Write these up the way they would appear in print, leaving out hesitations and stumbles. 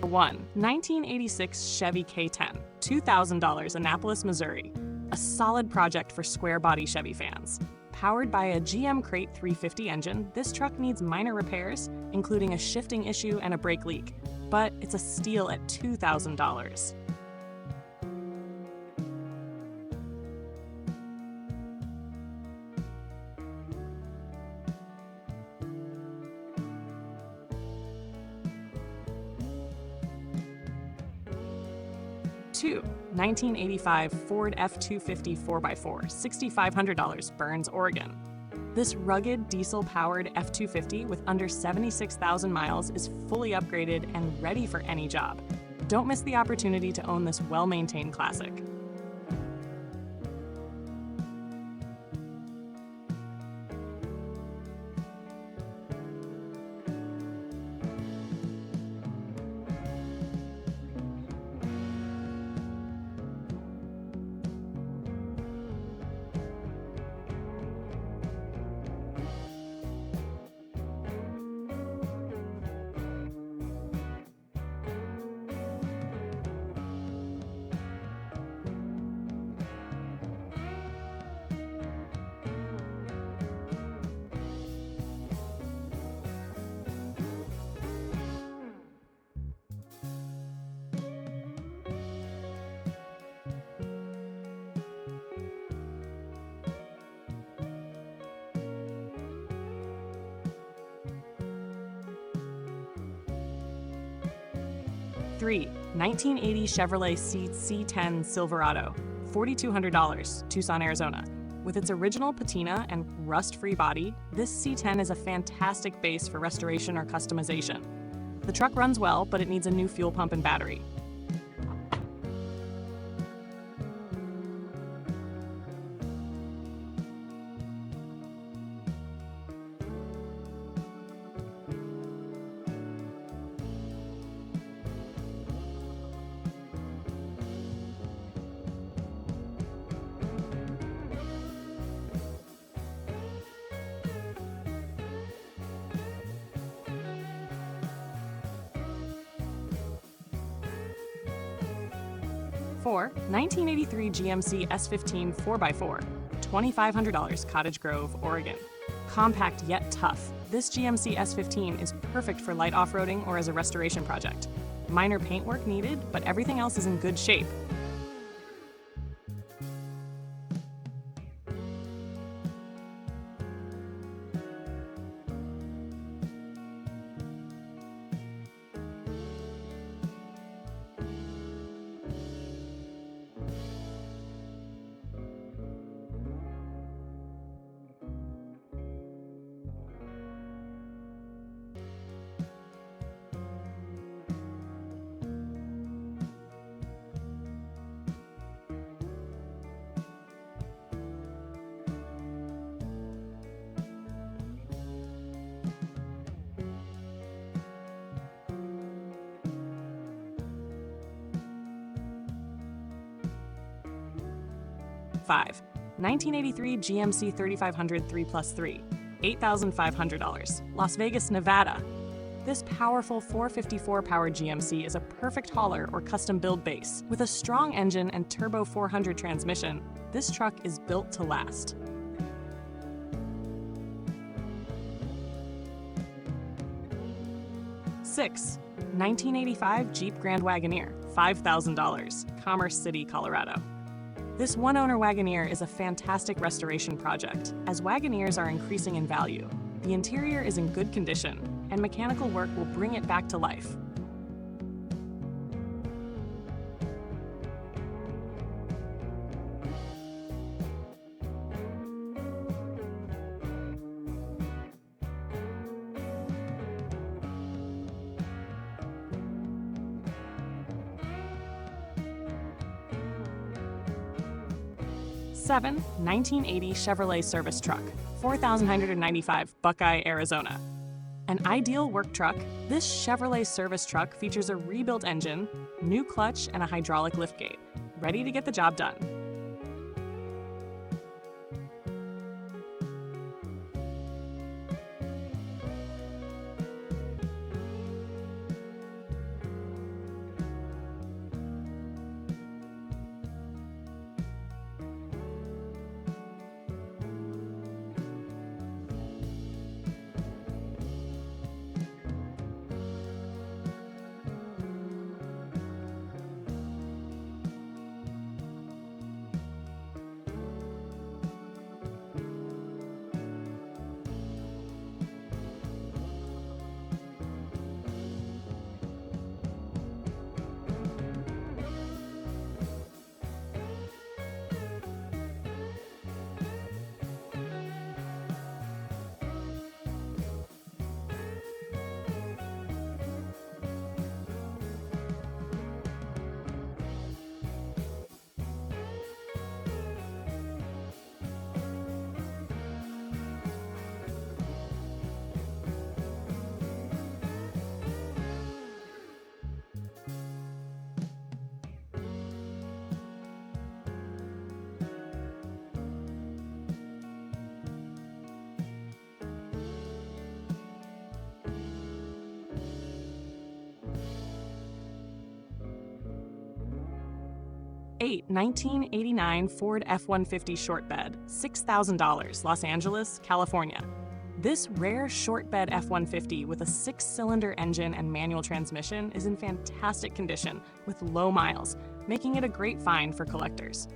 1. 1986 Chevy K10, $2,000, Annapolis, Missouri. A solid project for square-body Chevy fans. Powered by a GM Crate 350 engine, this truck needs minor repairs, including a shifting issue and a brake leak. But it's a steal at $2,000. 2. 1985 Ford F-250 4x4, $6,500, Burns, Oregon. This rugged, diesel-powered F-250 with under 76,000 miles is fully upgraded and ready for any job. Don't miss the opportunity to own this well-maintained classic. 3. 1980 Chevrolet C10 Silverado, $4,200, Tucson, Arizona. With its original patina and rust-free body, this C10 is a fantastic base for restoration or customization. The truck runs well, but it needs a new fuel pump and battery. 4. 1983 GMC S15 4x4, $2,500, Cottage Grove, Oregon. Compact yet tough, this GMC S15 is perfect for light off-roading or as a restoration project. Minor paintwork needed, but everything else is in good shape. 5. 1983 GMC 3500 3+3, $8,500, Las Vegas, Nevada. This powerful 454-powered GMC is a perfect hauler or custom build base. With a strong engine and turbo 400 transmission, this truck is built to last. 6. 1985 Jeep Grand Wagoneer, $5,000, Commerce City, Colorado. This one-owner Wagoneer is a fantastic restoration project, as Wagoneers are increasing in value. The interior is in good condition, and mechanical work will bring it back to life. 7. 1980 Chevrolet Service Truck, $4,995, Buckeye, Arizona. An ideal work truck, this Chevrolet Service Truck features a rebuilt engine, new clutch, and a hydraulic liftgate, ready to get the job done. 8. 1989 Ford F-150 short bed, $6,000, Los Angeles, California. This rare short bed F-150 with a 6-cylinder engine and manual transmission is in fantastic condition with low miles, making it a great find for collectors.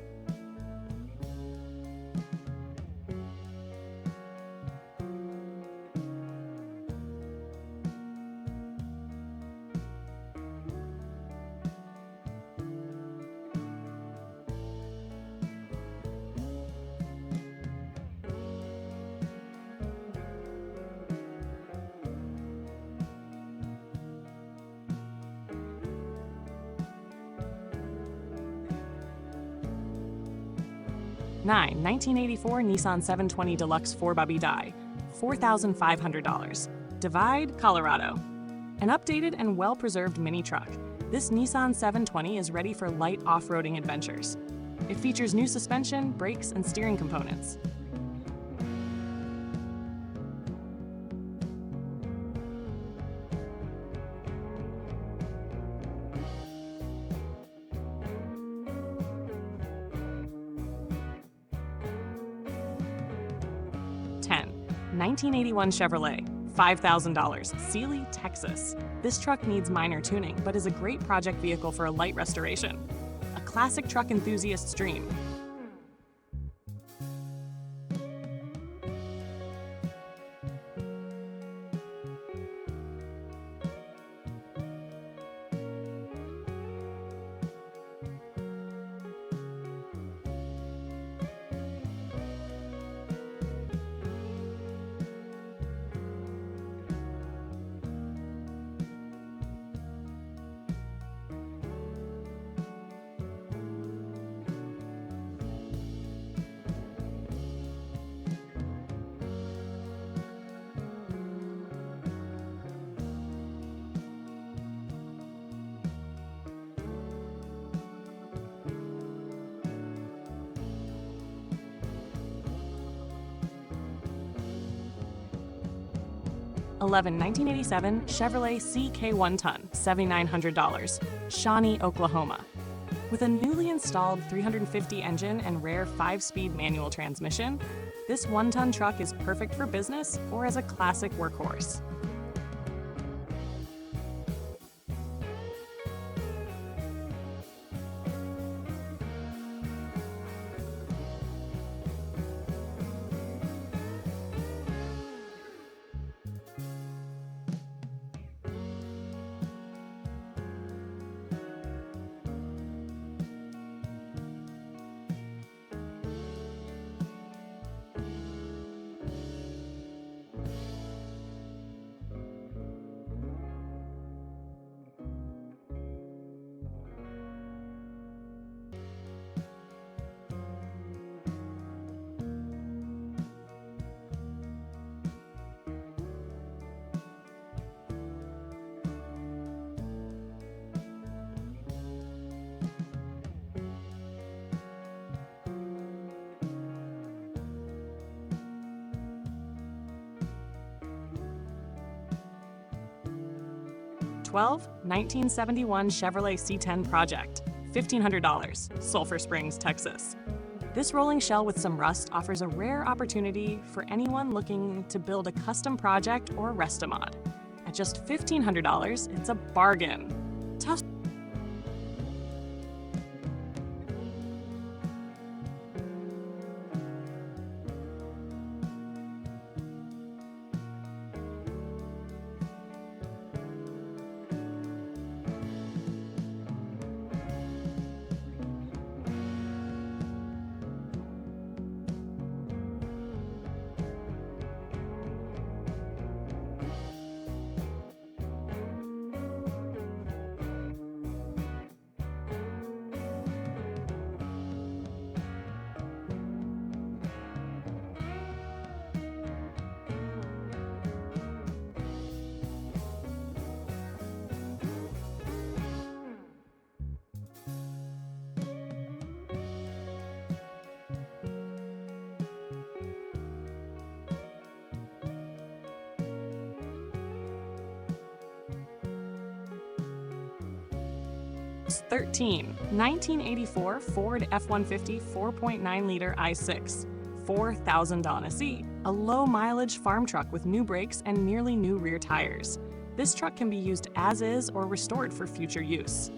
Nine. 1984 Nissan 720 Deluxe 4xD, $4,500. Divide, Colorado. An updated and well-preserved mini truck, this Nissan 720 is ready for light off-roading adventures. It features new suspension, brakes, and steering components. Ten. 1981 Chevrolet, $5,000, Sealy, Texas. This truck needs minor tuning, but is a great project vehicle for a light restoration. A classic truck enthusiast's dream. (11) 1987 Chevrolet CK1 ton, $7,900, Shawnee, Oklahoma. With a newly installed 350 engine and rare 5-speed manual transmission, this 1-ton truck is perfect for business or as a classic workhorse. (12) 1971 Chevrolet C10 Project, $1,500, Sulphur Springs, Texas. This rolling shell with some rust offers a rare opportunity for anyone looking to build a custom project or rest-a-mod. At just $1,500, it's a bargain. Tough. 13. 1984 Ford F-150 4.9-liter i6. $4,000 a low-mileage farm truck with new brakes and nearly new rear tires. This truck can be used as is or restored for future use.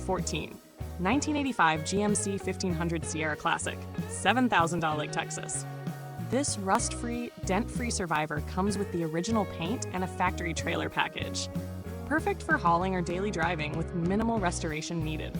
$14. 1985 GMC 1500 Sierra Classic, $7,000 Texas. This rust-free, dent-free Survivor comes with the original paint and a factory trailer package. Perfect for hauling or daily driving with minimal restoration needed.